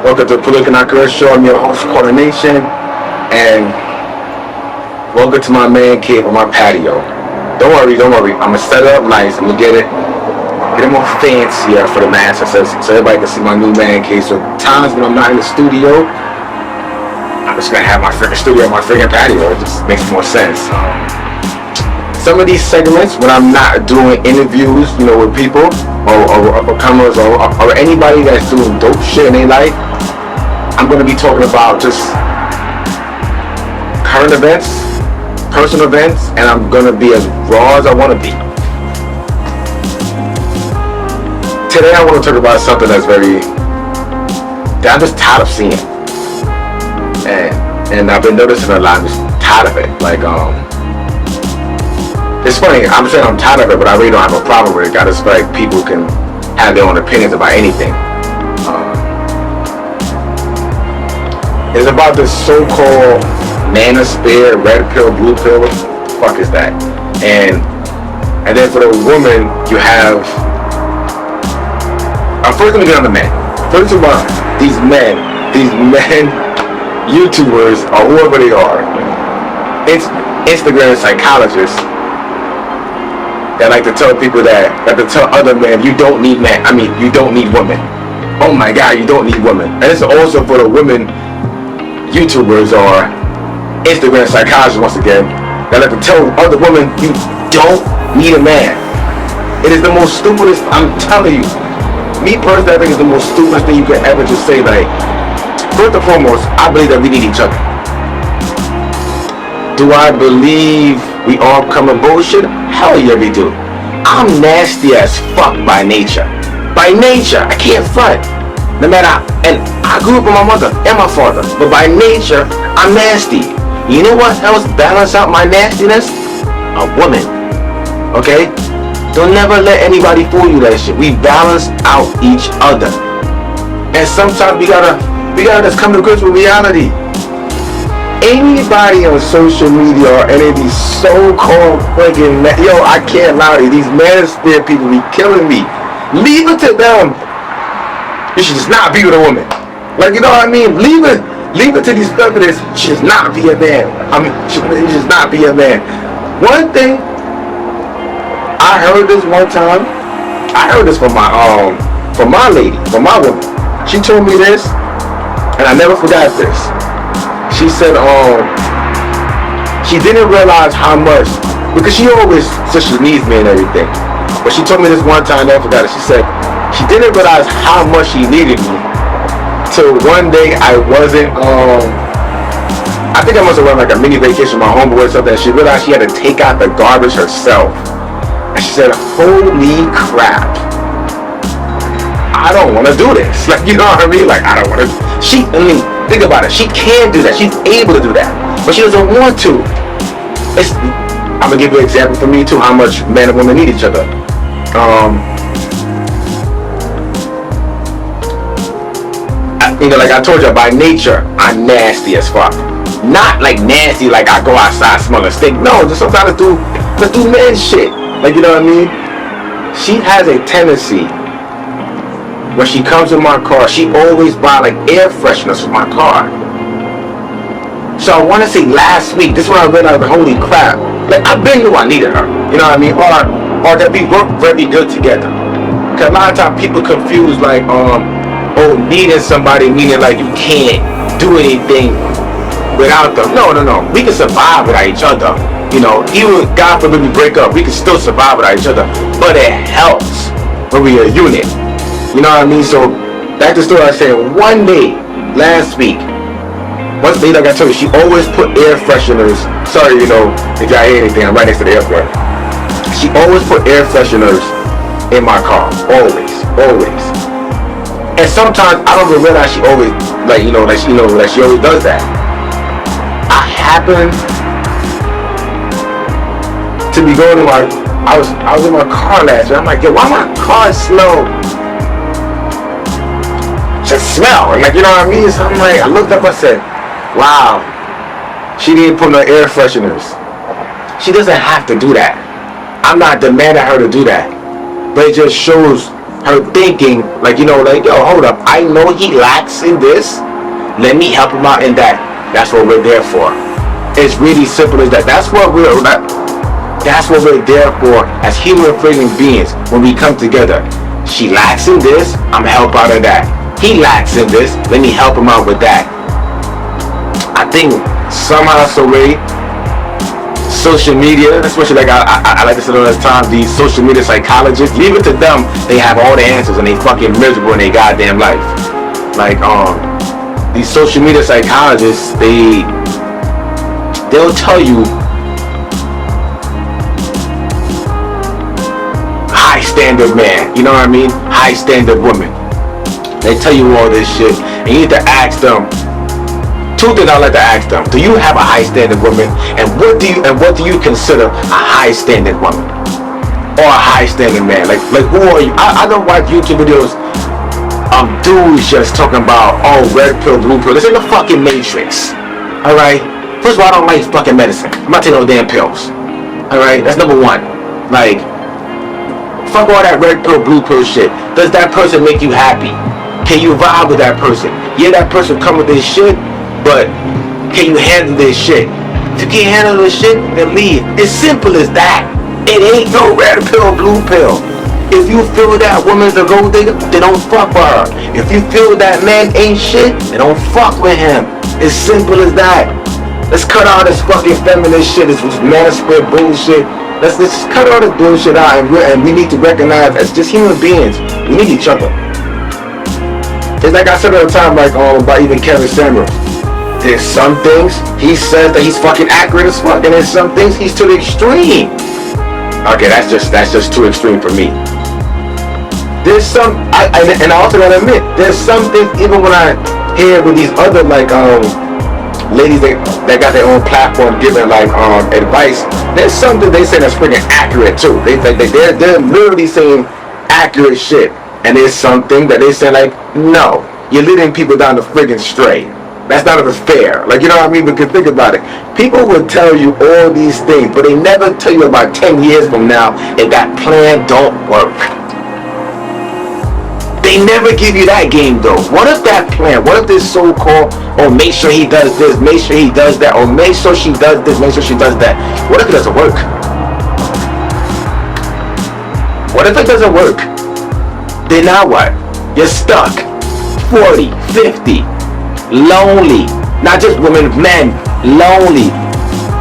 Welcome to Political Not Girl Show. I'm your host, Coordination, and welcome to my man cave on my patio. Don't worry. I'm gonna set it up nice. I'm gonna get it more fancier for the masses, so everybody can see my new man cave. So times when I'm not in the studio, I'm just gonna have my freaking studio on my freaking patio. It just makes more sense. Some of these segments, when I'm not doing interviews, with people or uppercomers or anybody that's doing dope shit in their life, I'm going to be talking about just current events, personal events, and I'm going to be as raw as I want to be. Today I want to talk about something that I'm just tired of seeing. And I've been noticing a lot, I'm just tired of it. It's funny, I'm saying I'm tired of it, but I really don't have a problem with it. I just feel like people can have their own opinions about anything. It's about this so-called manosphere, red pill, blue pill. What the fuck is that? And then for the woman, you have... I'm first going to get on the men. First of all, these men, YouTubers, or whoever they are, Instagram psychologists, that like to tell people to tell other men, you don't need men. You don't need women. Oh my God, you don't need women. And it's also for the women YouTubers or Instagram psychologists, once again, that like to tell other women, you don't need a man. It is the most stupidest, I'm telling you. Me personally, I think it's the most stupidest thing you could ever just say. First and foremost, I believe that we need each other. Do I believe we all come in bullshit? Hell yeah, we do. I'm nasty as fuck by nature. By nature, I can't front. No matter, and I grew up with my mother and my father, but by nature, I'm nasty. You know what else balance out my nastiness? A woman. Okay? Don't never let anybody fool you that shit. We balance out each other. And sometimes we gotta just come to grips with reality. Anybody on social media or any of these so-called friggin' I can't lie to you, these manosphere people be killing me. Leave it to them. You should just not be with a woman. You know what I mean? Leave it to these feminists. She should not be a man. She should not be a man. One thing, I heard this one time. I heard this from my lady, from my woman. She told me this, and I never forgot this. She said, she didn't realize how much, because she always says she needs me and everything. But she told me this one time, I never forgot it. She said, she didn't realize how much she needed me till one day I wasn't, I think I must have went a mini vacation with my homeboy or something, and she realized she had to take out the garbage herself. And she said, holy crap. I don't want to do this. You know what I mean? I don't want to. Think about it. She can do that. She's able to do that. But she doesn't want to. I'm going to give you an example for me too, how much men and women need each other. I told you, by nature, I'm nasty as fuck. Not nasty, I go outside smelling stink. No, just sometimes let's do man shit. You know what I mean? She has a tendency, when she comes in my car, she always buy air fresheners for my car. So I want to say last week, this is when I realized, holy crap, I been knew I needed her. You know what I mean? Or that we work very good together. Because a lot of times people confuse needing somebody meaning you can't do anything without them. No. We can survive without each other. Even God forbid we break up, we can still survive without each other. But it helps when we're a unit. You know what I mean? So that's the story I said. One day, last week, once day, I told you, she always put air fresheners. Sorry, if y'all hear anything, I'm right next to the airport. She always put air fresheners in my car. Always. And sometimes I don't even realize she always, she always does that. I happen to be going to I was in my car last year. I'm why my car slow? Just smell. You know what I mean? So I looked up, I said, wow, she didn't put no air fresheners. She doesn't have to do that. I'm not demanding her to do that. But it just shows her thinking, like, like, yo, hold up, I know he lacks in this. Let me help him out in that. That's what we're there for. It's really simple as that. That's what we're there for as human freaking beings when we come together. She lacks in this, I'm help out of that. He lacks in this, let me help him out with that. I think somehow, some way, social media, especially like I like to say all the time, these social media psychologists, leave it to them. They have all the answers and they fucking miserable in their goddamn life. Like these social media psychologists, they'll tell you high standard man, you know what I mean? High standard woman. They tell you all this shit, and you need to ask them. Two things I like to ask them: do you have a high standard woman, and what do you consider a high standard woman or a high standard man? Like who are you? I don't watch YouTube videos of dudes just talking about red pill, blue pill. This ain't the fucking Matrix. All right. First of all, I don't like fucking medicine. I'm not taking no damn pills. All right. That's number one. Like, fuck all that red pill, blue pill shit. Does that person make you happy? Can you vibe with that person? Yeah, that person come with this shit. But can you handle this shit? If you can't handle this shit, then leave. It's simple as that. It ain't no red pill, blue pill. If you feel that woman's a gold digger, then don't fuck with her. If you feel that man ain't shit, then don't fuck with him. It's simple as that. Let's cut all this fucking feminist shit, this manspread bullshit. Let's just cut all this bullshit out, and we need to recognize as just human beings, we need each other. It's like I said all the time, like about even Kevin Samuels. There's some things he says that he's fucking accurate as fuck, and there's some things he's to the extreme. Okay, that's just too extreme for me. There's some, and I also gotta admit, there's some things even when I hear with these other like ladies that got their own platform giving like advice. There's something they say that's freaking accurate too. They're literally saying accurate shit, and there's something that they say like, no, you're leading people down the friggin' stray. That's not even fair. Like, you know what I mean? Because think about it. People will tell you all these things, but they never tell you about 10 years from now if that plan don't work. They never give you that game though. What if that plan, what if this so-called, make sure he does this, make sure he does that, or make sure she does this, make sure she does that. What if it doesn't work? What if it doesn't work? Then now what? You're stuck. 40, 50. Lonely, not just women, men, lonely,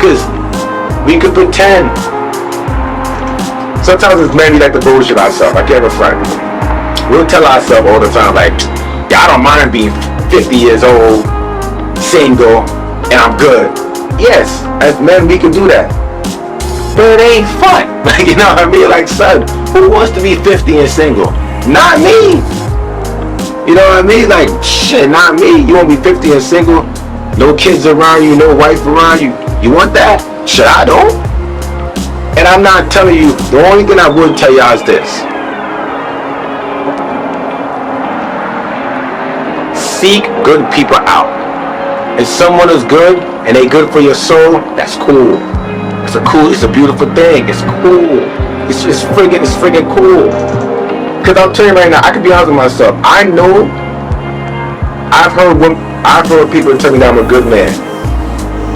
because we could pretend. Sometimes as men we like to bullshit ourselves. I can't front. We'll tell ourselves all the time like, yeah, I don't mind being 50 years old, single, and I'm good. Yes, as men we can do that, but it ain't fun. Like, you know what I mean? Like, son, who wants to be 50 and single? Not me. You know what I mean? Like, shit, not me. You want to be 50 and single? No kids around you, no wife around you. You want that? Shit, I don't. And I'm not telling you, the only thing I would tell y'all is this. Seek good people out. If someone is good, and they good for your soul, that's cool. It's a beautiful thing. It's cool. It's friggin' cool. Because I'll tell you right now, I can be honest with myself. I know I've heard people tell me that I'm a good man.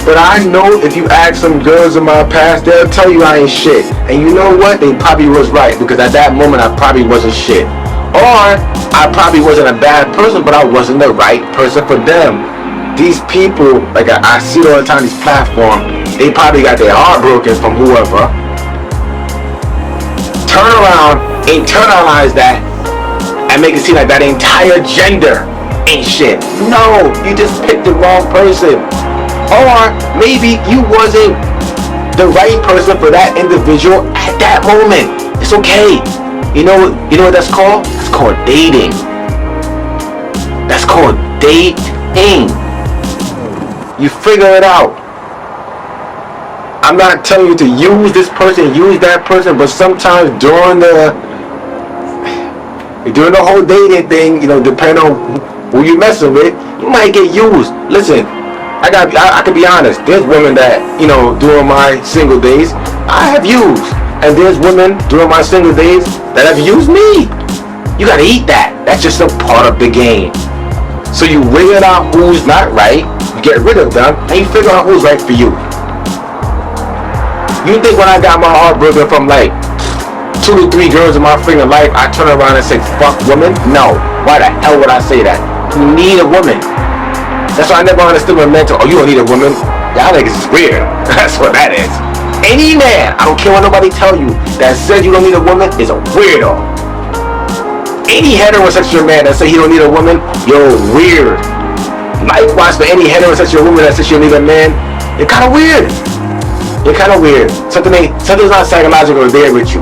But I know if you ask some girls in my past, they'll tell you I ain't shit. And you know what? They probably was right. Because at that moment, I probably wasn't shit. Or I probably wasn't a bad person, but I wasn't the right person for them. These people, like I see all the time, these platforms, they probably got their heart broken from whoever. Turn around, internalize that, and make it seem like that entire gender ain't shit. No, you just picked the wrong person. Or maybe you wasn't the right person for that individual at that moment. It's okay. You know what that's called? It's called dating. That's called dating. You figure it out. I'm not telling you to use this person, use that person, but sometimes during the whole dating thing, depending on who you messing with, you might get used. Listen, I can be honest. There's women that, during my single days, I have used. And there's women during my single days that have used me. You gotta eat that. That's just a part of the game. So you figure out who's not right, you get rid of them, and you figure out who's right for you. You think when I got my heart broken from like 2 to 3 girls in my freaking life, I turn around and say, fuck women? No. Why the hell would I say that? You need a woman. That's why I never understood when men talk, oh, you don't need a woman. Y'all niggas is weird. That's what that is. Any man, I don't care what nobody tell you, that says you don't need a woman is a weirdo. Any heterosexual man that says he don't need a woman, you're weird. Likewise, for any heterosexual woman that says she don't need a man, you're kind of weird. You're kind of weird. Something's not psychological there with you.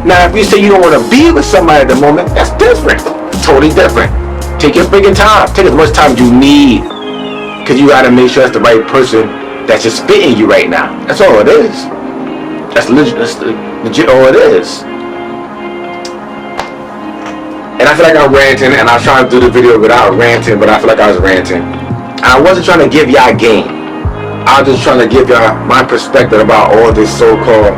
Now, if you say you don't want to be with somebody at the moment, that's different. Totally different. Take your freaking time. Take as much time as you need. Because you got to make sure that's the right person that's just fitting you right now. That's all it is. That's legit all it is. And I feel like I'm ranting, and I was trying to do the video without ranting, but I feel like I was ranting. And I wasn't trying to give y'all game. I was just trying to give y'all my perspective about all this so-called,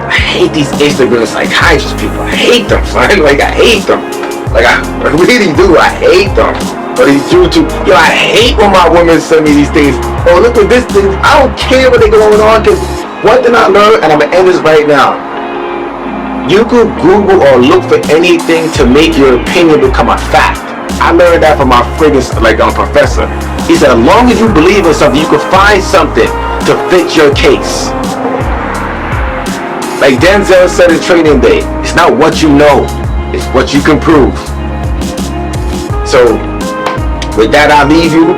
I hate these Instagram psychiatrist people. I hate them, son. Like, I hate them. Like, I really do. I hate them. But these YouTube, yo, I hate when my women send me these things. Oh, look at this thing. I don't care what they going on, because one thing I learned, and I'm going to end this right now. You could Google or look for anything to make your opinion become a fact. I learned that from my friggin' professor. He said, as long as you believe in something, you can find something to fit your case. Like Denzel said in Training Day, it's not what you know, it's what you can prove. So, with that, I'll leave you.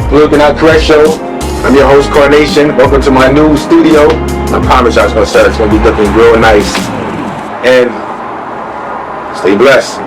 Looking at Correct Show. I'm your host, Coronation. Welcome to my new studio. I promise y'all it's going to be looking real nice. And stay blessed.